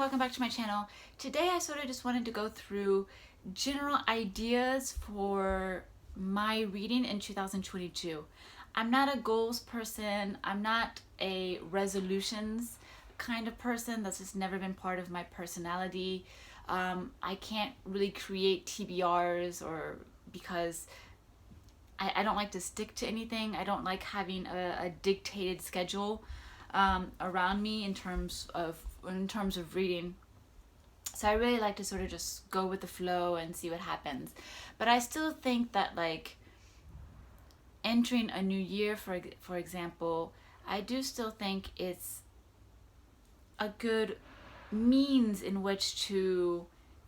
welcome back to my channel. Today I sort of just wanted to go through general ideas for my reading in 2022. I'm not a goals person, I'm not a resolutions kind of person. That's just never been part of my personality. I can't really create TBRs or because I don't like to stick to anything. I don't like having a dictated schedule around me in terms of reading. So I really like to sort of just go with the flow and see what happens. But I still think that, like, entering a new year, for example, I do still think it's a good means in which to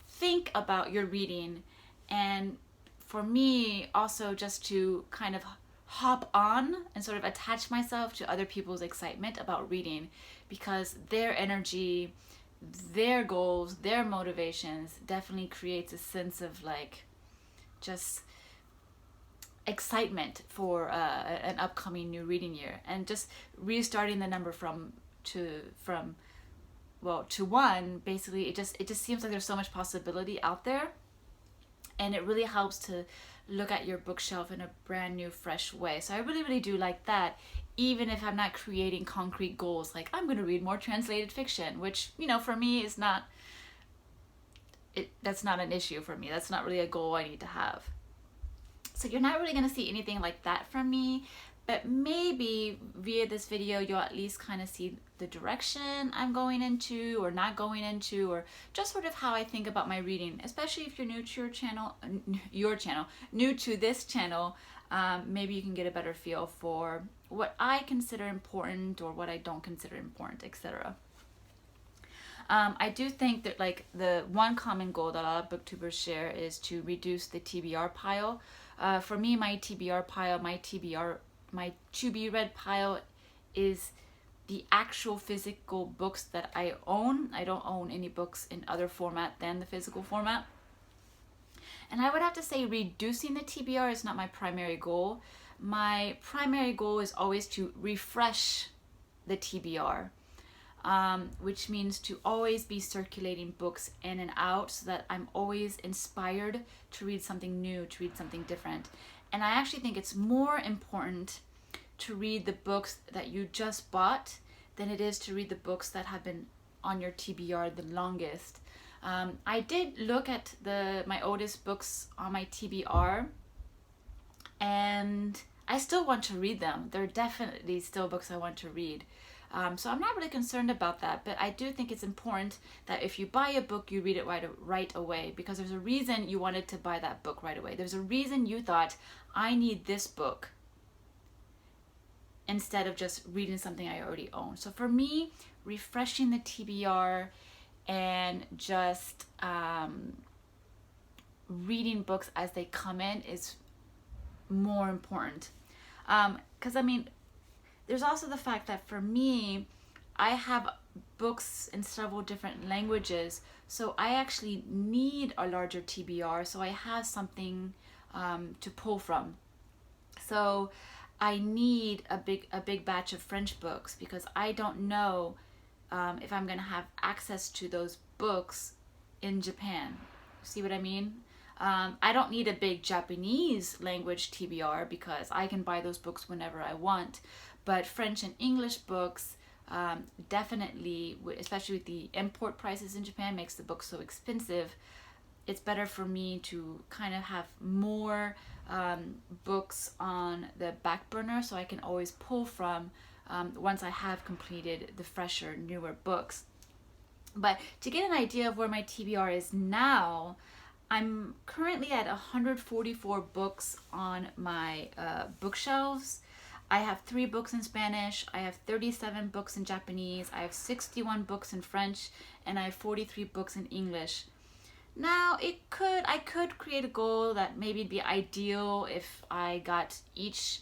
think about your reading, and for me also just to kind of hop on and sort of attach myself to other people's excitement about reading, because their energy, their goals, their motivations definitely creates a sense of, like, just excitement for an upcoming new reading year, and just restarting the number from to one. Basically, it just seems like there's so much possibility out there, and it really helps to look at your bookshelf in a brand new, fresh way. So I really do like that, even if I'm not creating concrete goals like I'm going to read more translated fiction, which, you know, for me is not that's not an issue for me. That's not really a goal I need to have. So you're not really going to see anything like that from me, but maybe via this video you'll at least kind of see the direction I'm going into or not going into, or just sort of how I think about my reading, especially if you're new to new to this channel. Maybe you can get a better feel for what I consider important or what I don't consider important, etc. I do think that, like, the one common goal that a lot of booktubers share is to reduce the TBR pile. For me, my TBR pile, my to be read pile is the actual physical books that I own. I don't own any books in other format than the physical format. And I would have to say reducing the TBR is not my primary goal. My primary goal is always to refresh the TBR, which means to always be circulating books in and out so that I'm always inspired to read something new, to read something different. And I actually think it's more important to read the books that you just bought than it is to read the books that have been on your TBR the longest. I did look at my oldest books on my TBR, and I still want to read them. They're definitely still books I want to read. So I'm not really concerned about that, but I do think it's important that if you buy a book, you read it right away, because there's a reason you wanted to buy that book right away. There's a reason you thought, I need this book, instead of just reading something I already own. So for me, refreshing the TBR and just reading books as they come in is more important. Because I mean, there's also the fact that for me, I have books in several different languages, so I actually need a larger TBR so I have something to pull from. So I need a big batch of French books, because I don't know if I'm going to have access to those books in Japan. See what I mean? I don't need a big Japanese language TBR because I can buy those books whenever I want. But French and English books, definitely, especially with the import prices in Japan, makes the books so expensive. It's better for me to kind of have more books on the back burner, so I can always pull from once I have completed the fresher, newer books. But to get an idea of where my TBR is now, I'm currently at 144 books on my bookshelves. I have 3 books in Spanish, I have 37 books in Japanese, I have 61 books in French, and I have 43 books in English. Now, I could create a goal that maybe it'd be ideal if I got each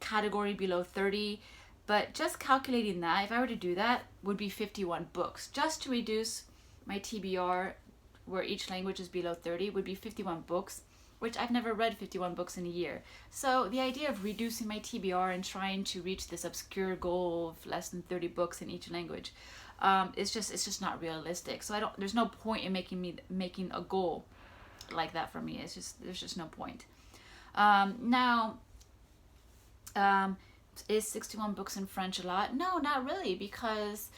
category below 30, but just calculating that, if I were to do that, would be 51 books. Just to reduce my TBR, where each language is below 30, would be 51 books, which I've never read 51 books in a year. So the idea of reducing my TBR and trying to reach this obscure goal of less than 30 books in each language It's just not realistic. So I don't. There's no point in making a goal like that for me. There's just no point. Now, is 61 books in French a lot? No, not really, because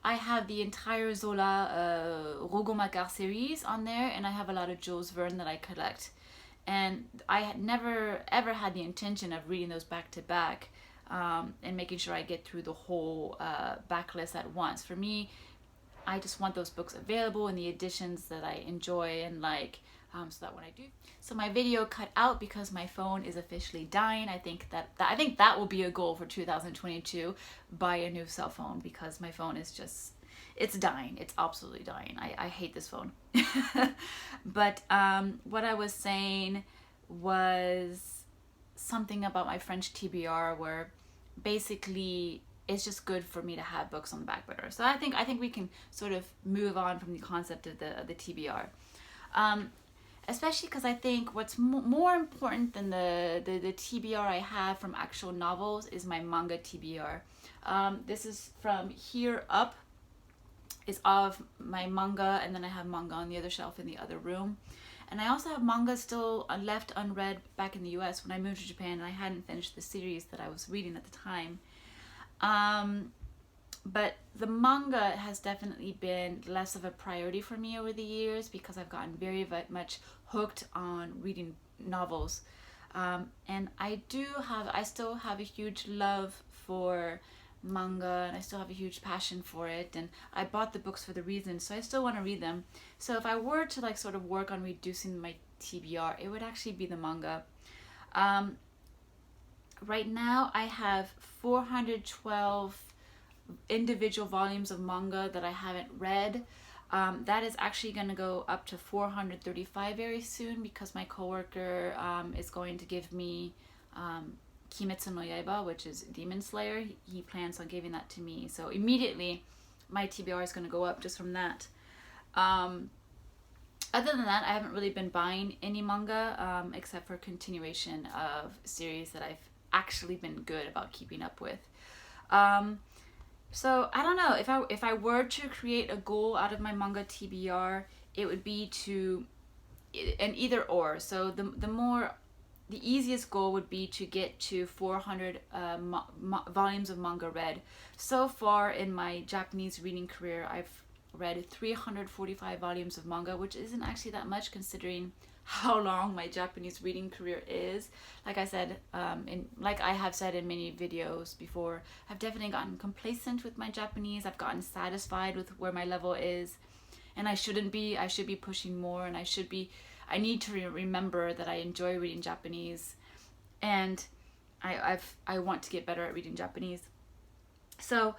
I have the entire Zola Rougon-Macquart series on there, and I have a lot of Jules Verne that I collect. And I had never ever had the intention of reading those back to back, and making sure I get through the whole backlist at once. For me, I just want those books available in the editions that I enjoy and like, so that when I do. So my video cut out because my phone is officially dying. I think that will be a goal for 2022. Buy a new cell phone, because my phone is just, it's dying. It's absolutely dying. I hate this phone. But what I was saying was something about my French TBR, where basically it's just good for me to have books on the back burner. So I think we can sort of move on from the concept of the TBR. Especially because I think what's more important than the TBR I have from actual novels is my manga TBR. This is from here up. Is of my manga, and then I have manga on the other shelf in the other room. And I also have manga still left unread back in the US when I moved to Japan, and I hadn't finished the series that I was reading at the time. But the manga has definitely been less of a priority for me over the years, because I've gotten very much hooked on reading novels. And I still have a huge love for manga, and I still have a huge passion for it, and I bought the books for the reason, so I still want to read them. So if I were to like sort of work on reducing my TBR, it would actually be the manga. Right now I have 412 individual volumes of manga that I haven't read. That is actually going to go up to 435 very soon, because my coworker is going to give me Kimetsu no Yaiba, which is Demon Slayer. He plans on giving that to me. So immediately my TBR is going to go up just from that. Other than that, I haven't really been buying any manga, except for continuation of series that I've actually been good about keeping up with. So I don't know, if I were to create a goal out of my manga TBR, it would be to an either or. So the easiest goal would be to get to 400 volumes of manga read. So far in my Japanese reading career, I've read 345 volumes of manga, which isn't actually that much considering how long my Japanese reading career is. Like I said, like I have said in many videos before, I've definitely gotten complacent with my Japanese. I've gotten satisfied with where my level is, and I shouldn't be. I should be pushing more, and I need to remember that I enjoy reading Japanese, and I want to get better at reading Japanese. So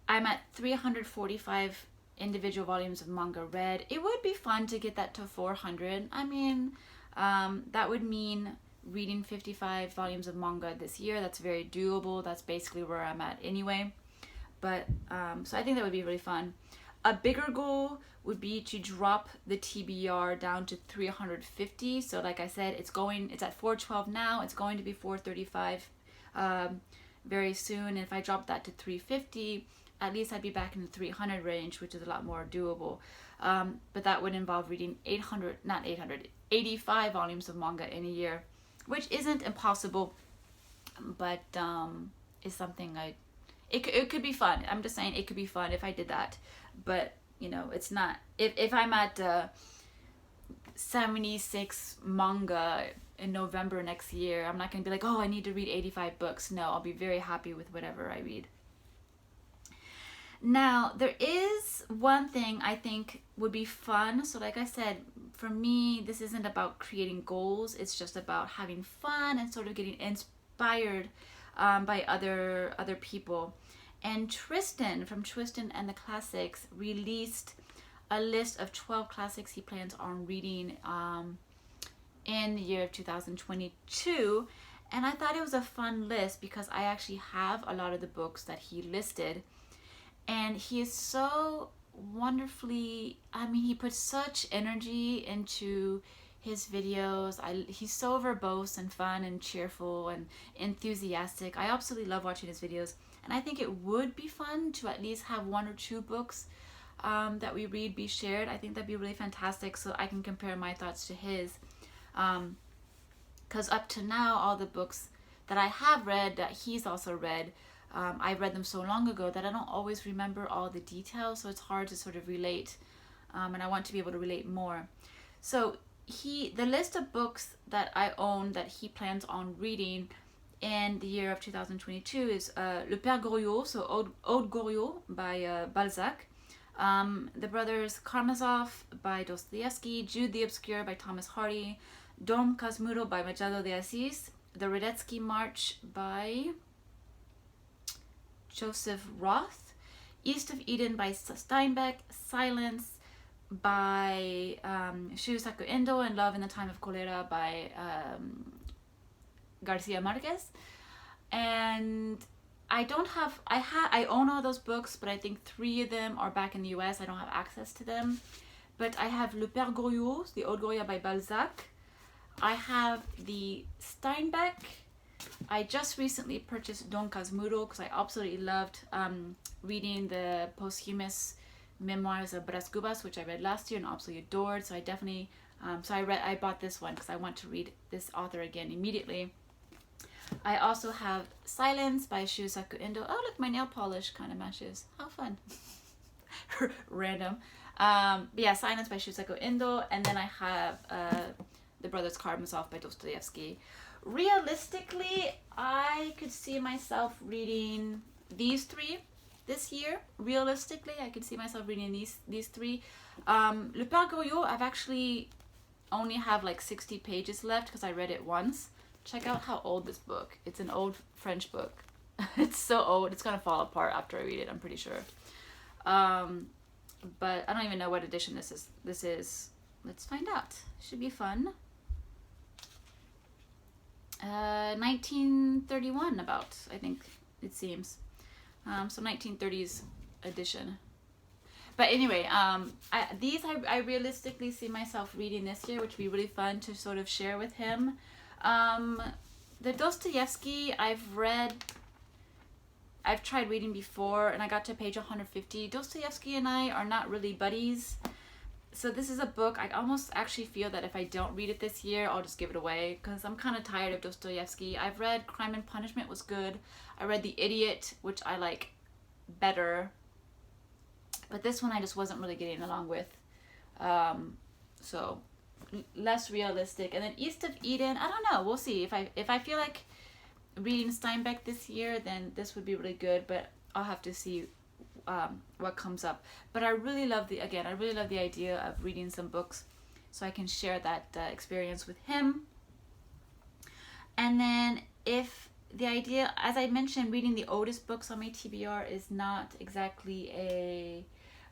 I'm at 345 individual volumes of manga read. It would be fun to get that to 400. I mean, that would mean reading 55 volumes of manga this year. That's very doable. That's basically where I'm at anyway. But so I think that would be really fun. A bigger goal would be to drop the TBR down to 350. So like I said, it's at 412 now. It's going to be 435 very soon. And if I drop that to 350, at least I'd be back in the 300 range, which is a lot more doable. But that would involve reading 85 volumes of manga in a year, which isn't impossible, but is something it could be fun. I'm just saying it could be fun if I did that. But, you know, it's not. If I'm at 76 manga in November next year, I'm not going to be like, oh, I need to read 85 books. No, I'll be very happy with whatever I read. Now, there is one thing I think would be fun. So like I said, for me, this isn't about creating goals. It's just about having fun and sort of getting inspired by other people. And Tristan from Tristan and the Classics released a list of 12 classics he plans on reading in the year of 2022. And I thought it was a fun list because I actually have a lot of the books that he listed. And he is so wonderfully, I mean, he puts such energy into his videos. He's so verbose and fun and cheerful and enthusiastic. I absolutely love watching his videos. And I think it would be fun to at least have one or two books that we read be shared. I think that'd be really fantastic, so I can compare my thoughts to his. Because up to now, all the books that I have read, that he's also read, I read them so long ago that I don't always remember all the details, so it's hard to sort of relate, and I want to be able to relate more. So the list of books that I own that he plans on reading in the year of 2022 is Le Père Goriot, so Ode Goriot by Balzac, The Brothers Karamazov by Dostoevsky, Jude the Obscure by Thomas Hardy, Dom Casmurro by Machado de Assis, The Radetzky March by Joseph Roth, East of Eden by Steinbeck, Silence by Shusaku Endo, and Love in the Time of Cholera by Garcia Marquez. And I own all those books, but I think 3 of them are back in the US. I don't have access to them. But I have Le Père Goriot, the Ode Goriot by Balzac. I have the Steinbeck. I just recently purchased Don Casmurro because I absolutely loved reading the posthumous memoirs of Bras Cubas, which I read last year and absolutely adored. So I definitely, I bought this one because I want to read this author again immediately. I also have Silence by Shusaku Endo. Oh, look, my nail polish kind of matches. How fun. Random. But yeah, Silence by Shusaku Endo. And then I have The Brothers Karamazov by Dostoevsky. Realistically, I could see myself reading these 3 this year. Realistically, I could see myself reading these 3. Le Père Goriot, I've actually only have like 60 pages left because I read it once. Check out how old this book. It's an old French book. It's so old. It's gonna fall apart after I read it, I'm pretty sure. But I don't even know what edition this is. Let's find out. Should be fun. 1931 about, I think it seems. So 1930s edition. But anyway, I realistically see myself reading this year, which would be really fun to sort of share with him. The Dostoevsky I've tried reading before, and I got to page 150. Dostoevsky and I are not really buddies. So this is a book I almost actually feel that if I don't read it this year, I'll just give it away because I'm kind of tired of Dostoevsky. I've read Crime and Punishment was good. I read The Idiot, which I like better. But this one I just wasn't really getting along with. So less realistic. And then East of Eden, I don't know. We'll see. If I feel like reading Steinbeck this year, then this would be really good. But I'll have to see what comes up. But I really love the idea of reading some books so I can share that experience with him. And then if the idea, as I mentioned, reading the oldest books on my TBR is not exactly a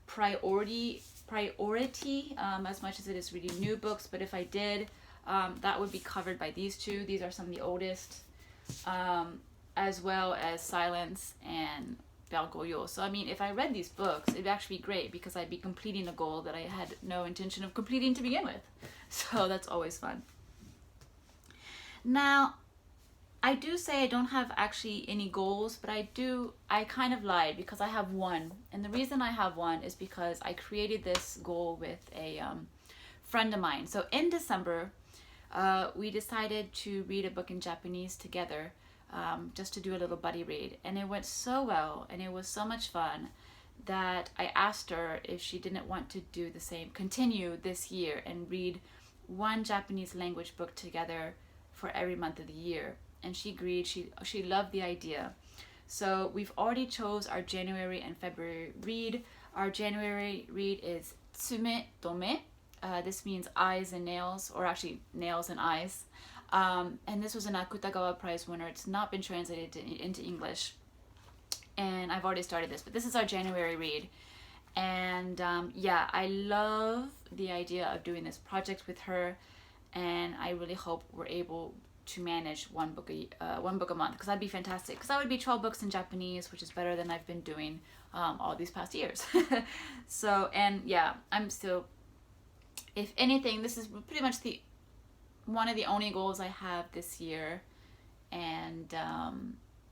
priority as much as it is reading new books, but if I did, that would be covered by these 2. These are some of the oldest, as well as Silence and Père Goriot. So I mean, if I read these books, it'd actually be great because I'd be completing a goal that I had no intention of completing to begin with. So that's always fun. Now, I do say I don't have actually any goals, but I kind of lied because I have one. And the reason I have one is because I created this goal with a friend of mine. So in December, we decided to read a book in Japanese together, just to do a little buddy read. And it went so well and it was so much fun that I asked her if she didn't want to do the same, continue this year and read one Japanese language book together for every month of the year. And she agreed. She loved the idea. So we've already chose our January and February read. Our January read is Tsume Tome. This means eyes and nails, or actually nails and eyes. And this was an Akutagawa Prize winner. It's not been translated into English. And I've already started this, but this is our January read. And I love the idea of doing this project with her. And I really hope we're able to manage one book a month, because that'd be fantastic, because that would be 12 books in Japanese, which is better than I've been doing all these past years. So, and yeah, I'm still, if anything, this is pretty much one of the only goals I have this year, and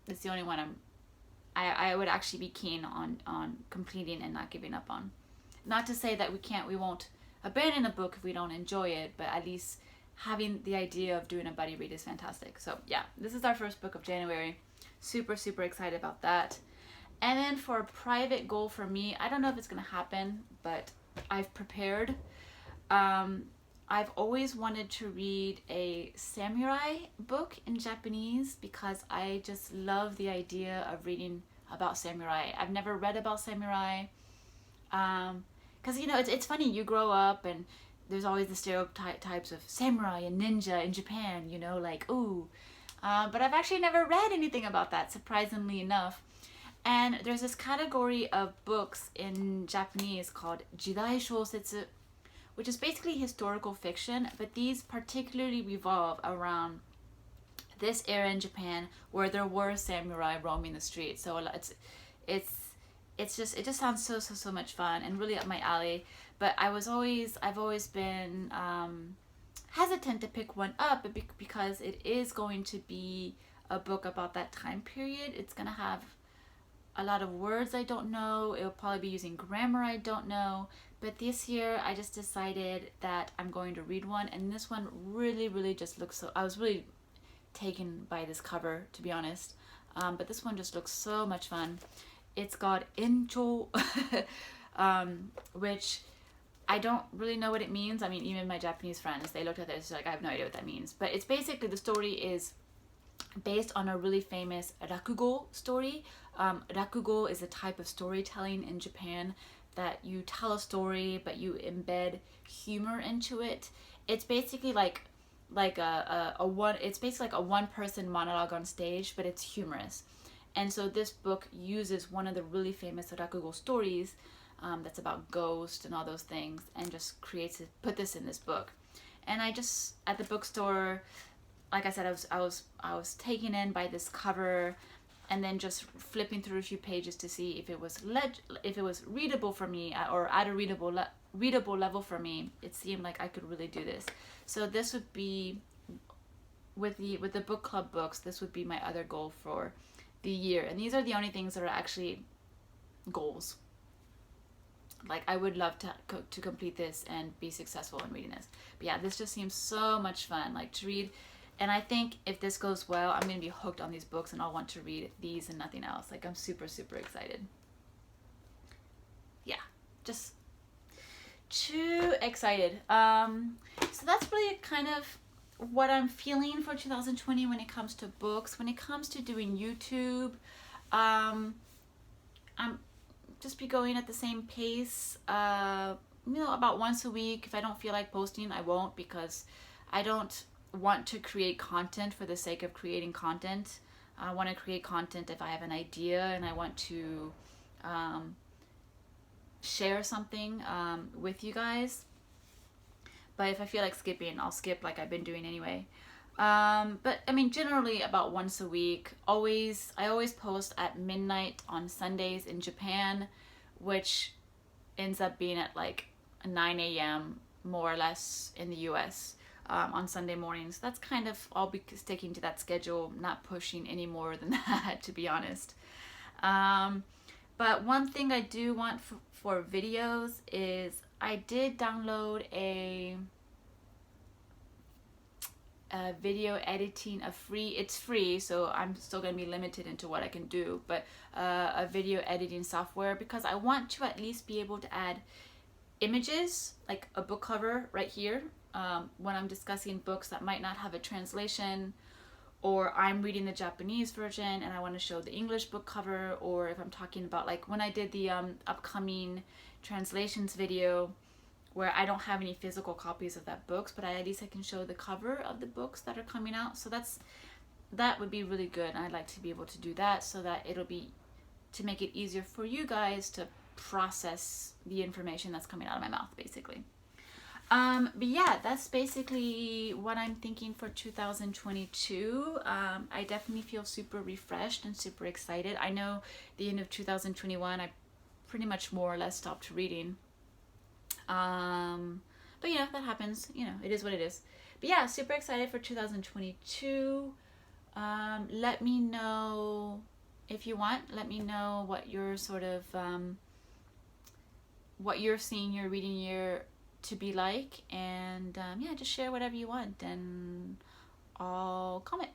it's the only one I'm I would actually be keen on completing and not giving up on. Not to say that we won't abandon a book if we don't enjoy it, but at least having the idea of doing a buddy read is fantastic. So yeah, this is our first book of January. Super, super excited about that. And then for a private goal for me, I don't know if it's going to happen, but I've prepared. I've always wanted to read a samurai book in Japanese because I just love the idea of reading about samurai. I've never read about samurai. Because, it's funny, you grow up and there's always the stereotypes of samurai and ninja in Japan, like, ooh. But I've actually never read anything about that, surprisingly enough. And there's this category of books in Japanese called Jidai Shousetsu, which is basically historical fiction, but these particularly revolve around this era in Japan where there were samurai roaming the streets. So it just sounds so much fun and really up my alley. But I've always been hesitant to pick one up because it is going to be a book about that time period. It's gonna have a lot of words I don't know. It'll probably be using grammar I don't know. But this year I just decided that I'm going to read one, and this one really just looks so. I was really taken by this cover, to be honest. But this one just looks so much fun. It's called Incho, which I don't really know what it means. I mean, even my Japanese friends, they looked at this like, I have no idea what that means. But it's basically, the story is based on a really famous rakugo story. Rakugo is a type of storytelling in Japan that you tell a story but you embed humor into it. It's basically like a one person monologue on stage, but it's humorous. And so this book uses one of the really famous rakugo stories that's about ghosts and all those things, and just put this in this book. And I just, at the bookstore, like I said, I was taken in by this cover, and then just flipping through a few pages to see if it was readable for me, or at a readable level for me. It seemed like I could really do this. So this would be, with the book club books, this would be my other goal for the year. And these are the only things that are actually goals. Like, I would love to complete this and be successful in reading this. But yeah, this just seems so much fun, like, to read. And I think if this goes well, I'm going to be hooked on these books and I'll want to read these and nothing else. Like, I'm super excited. Yeah, just too excited. So that's really kind of what I'm feeling for 2020 when it comes to books. When it comes to doing YouTube, I'm just be going at the same pace, about once a week. If I don't feel like posting, I won't, because I don't want to create content for the sake of creating content. I want to create content if I have an idea and I want to share something with you guys. But if I feel like skipping, I'll skip, like I've been doing anyway. But I mean, generally about once a week. I always post at midnight on Sundays in Japan, which ends up being at like 9 a.m. more or less in the US on Sunday mornings. That's kind of, I'll be sticking to that schedule, not pushing any more than that, to be honest. But one thing I do want for videos is, I did download a video editing, it's free, so I'm still going to be limited into what I can do, but a video editing software, because I want to at least be able to add images, like a book cover right here, when I'm discussing books that might not have a translation, or I'm reading the Japanese version and I want to show the English book cover, or if I'm talking about, like when I did the upcoming translations video, where I don't have any physical copies of that books, but at least I can show the cover of the books that are coming out. So that would be really good. And I'd like to be able to do that, so that it'll be, to make it easier for you guys to process the information that's coming out of my mouth, basically. But yeah, that's basically what I'm thinking for 2022. I definitely feel super refreshed and super excited. I know the end of 2021, I pretty much more or less stopped reading. But that happens, it is what it is. But yeah, super excited for 2022. Let me know if you want. Let me know what your sort of what you're seeing your reading year to be like, and yeah, just share whatever you want, and I'll comment.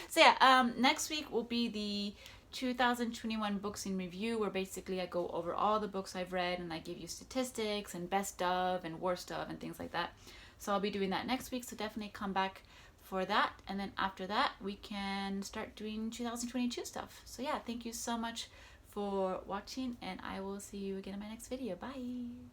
So yeah, next week will be the 2021 books in review, where basically I go over all the books I've read and I give you statistics and best of and worst of and things like that. So I'll be doing that next week, so definitely come back for that. And then after that, we can start doing 2022 stuff. So yeah, thank you so much for watching, and I will see you again in my next video. Bye.